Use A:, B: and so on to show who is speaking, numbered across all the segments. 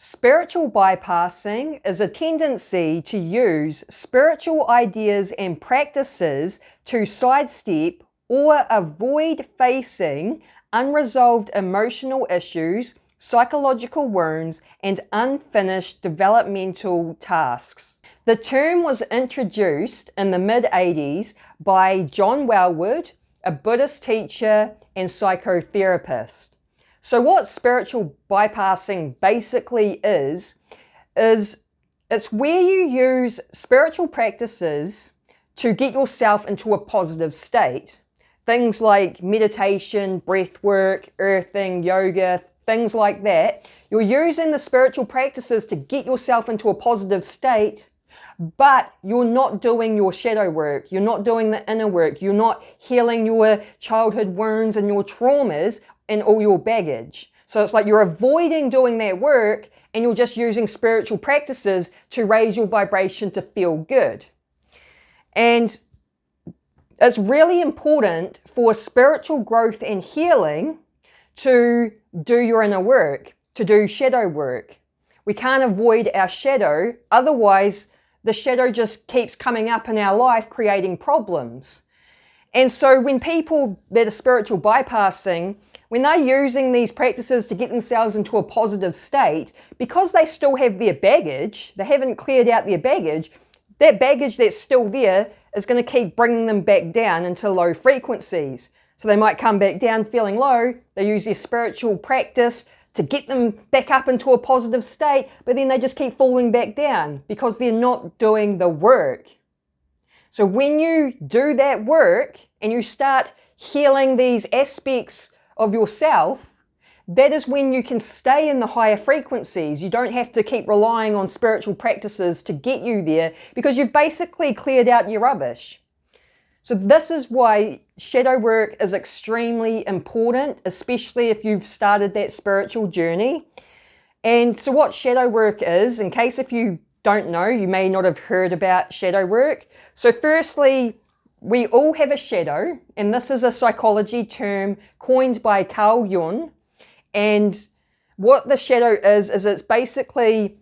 A: Spiritual bypassing is a tendency to use spiritual ideas and practices to sidestep or avoid facing unresolved emotional issues, psychological wounds, and unfinished developmental tasks. The term was introduced in the mid-80s by John Welwood, a Buddhist teacher and psychotherapist. So what spiritual bypassing basically is it's where you use spiritual practices to get yourself into a positive state. Things like meditation, breath work, earthing, yoga, things like that. You're using the spiritual practices to get yourself into a positive state, but you're not doing your shadow work. You're not doing the inner work. You're not healing your childhood wounds and your traumas and all your baggage. So it's like you're avoiding doing that work and you're just using spiritual practices to raise your vibration to feel good. And it's really important for spiritual growth and healing to do your inner work, to do shadow work. We can't avoid our shadow, otherwise the shadow just keeps coming up in our life creating problems. And so when people that are spiritual bypassing, when they're using these practices to get themselves into a positive state, because they still have their baggage, they haven't cleared out their baggage, that baggage that's still there is going to keep bringing them back down into low frequencies. So they might come back down feeling low, they use their spiritual practice to get them back up into a positive state, but then they just keep falling back down because they're not doing the work. So when you do that work and you start healing these aspects of yourself, that is when you can stay in the higher frequencies. You don't have to keep relying on spiritual practices to get you there because you've basically cleared out your rubbish. So this is why shadow work is extremely important, especially if you've started that spiritual journey. And so what shadow work is, in case if you don't know, you may not have heard about shadow work. So firstly, we all have a shadow, and this is a psychology term coined by Carl Jung. And what the shadow is it's basically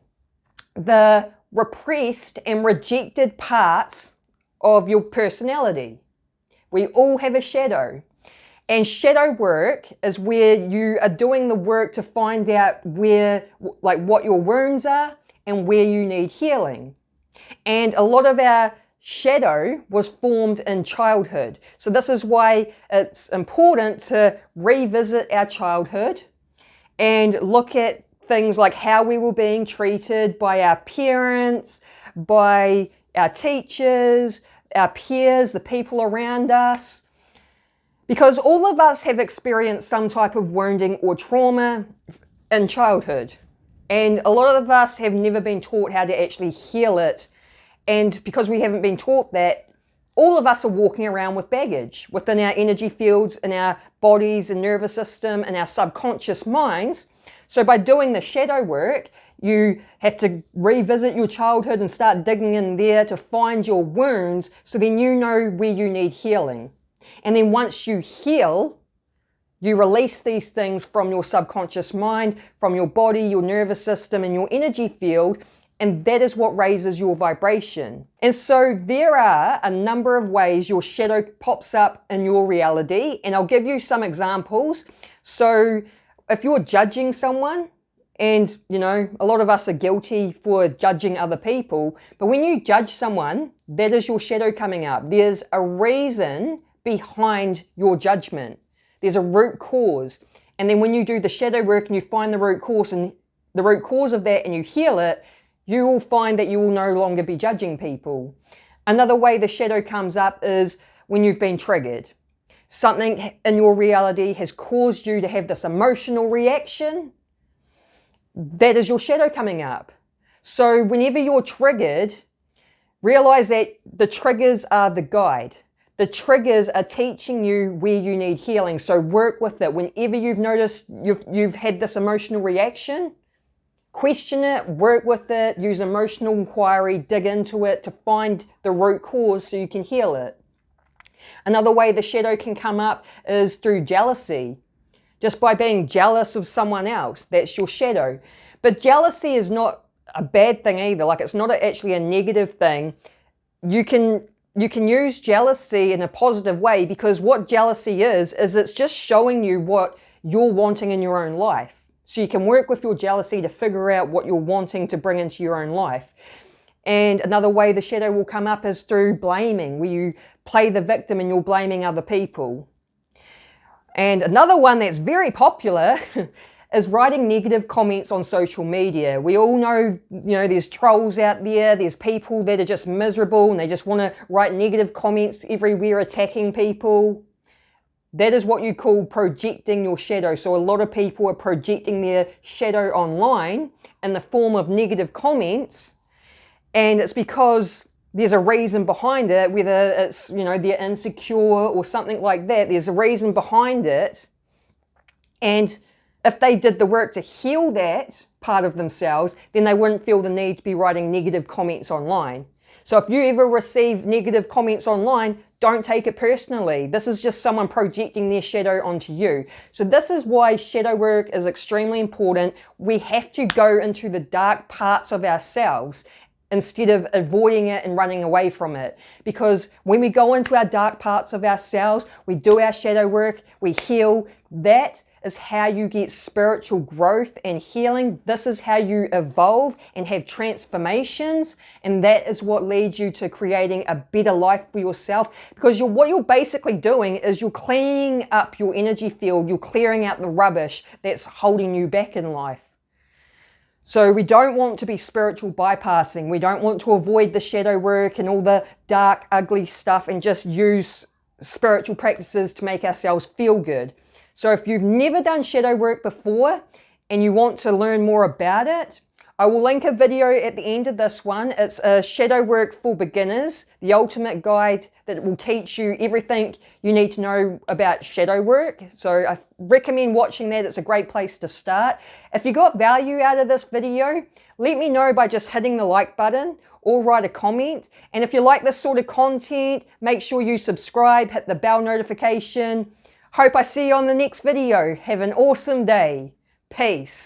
A: the repressed and rejected parts of your personality. We all have a shadow. And shadow work is where you are doing the work to find out where, like what your wounds are and where you need healing. And a lot of our shadow was formed in childhood. So this is why it's important to revisit our childhood and look at things like how we were being treated by our parents, by our teachers, our peers, the people around us. Because all of us have experienced some type of wounding or trauma in childhood. And a lot of us have never been taught how to actually heal it. And because we haven't been taught that, all of us are walking around with baggage within our energy fields, in our bodies and nervous system, and our subconscious minds. So by doing the shadow work, you have to revisit your childhood and start digging in there to find your wounds so then you know where you need healing. And then once you heal, you release these things from your subconscious mind, from your body, your nervous system, and your energy field, and that is what raises your vibration. And so there are a number of ways your shadow pops up in your reality, and I'll give you some examples. So if you're judging someone, and you know, a lot of us are guilty for judging other people, but when you judge someone, that is your shadow coming up. There's a reason behind your judgment. There's a root cause. And then when you do the shadow work and you find the root cause of that and you heal it, you will find that you will no longer be judging people. Another way the shadow comes up is when you've been triggered. Something in your reality has caused you to have this emotional reaction. That is your shadow coming up. So whenever you're triggered, realize that the triggers are the guide. The triggers are teaching you where you need healing. So work with it. Whenever you've noticed you've had this emotional reaction, question it, work with it, use emotional inquiry, dig into it to find the root cause so you can heal it. Another way the shadow can come up is through jealousy. Just by being jealous of someone else, that's your shadow. But jealousy is not a bad thing either. Like, it's not actually a negative thing. You can use jealousy in a positive way, because what jealousy is it's just showing you what you're wanting in your own life. So you can work with your jealousy to figure out what you're wanting to bring into your own life. And another way the shadow will come up is through blaming, where you play the victim and you're blaming other people. And another one that's very popular is writing negative comments on social media. We all know, there's trolls out there, there's people that are just miserable and they just want to write negative comments everywhere, attacking people. That is what you call projecting your shadow. So a lot of people are projecting their shadow online in the form of negative comments, and it's because there's a reason behind it, whether it's, they're insecure or something like that. There's a reason behind it. And if they did the work to heal that part of themselves, then they wouldn't feel the need to be writing negative comments online. So if you ever receive negative comments online, don't take it personally. This is just someone projecting their shadow onto you. So this is why shadow work is extremely important. We have to go into the dark parts of ourselves instead of avoiding it and running away from it. Because when we go into our dark parts of ourselves, we do our shadow work, we heal. That is how you get spiritual growth and healing. This is how you evolve and have transformations. And that is what leads you to creating a better life for yourself. Because what you're basically doing is you're cleaning up your energy field. You're clearing out the rubbish that's holding you back in life. So we don't want to be spiritual bypassing. We don't want to avoid the shadow work and all the dark, ugly stuff and just use spiritual practices to make ourselves feel good. So if you've never done shadow work before and you want to learn more about it, I will link a video at the end of this one. It's a shadow work for beginners, the ultimate guide that will teach you everything you need to know about shadow work. So I recommend watching that. It's a great place to start. If you got value out of this video, let me know by just hitting the like button or write a comment. And if you like this sort of content, make sure you subscribe, hit the bell notification. Hope I see you on the next video. Have an awesome day. Peace.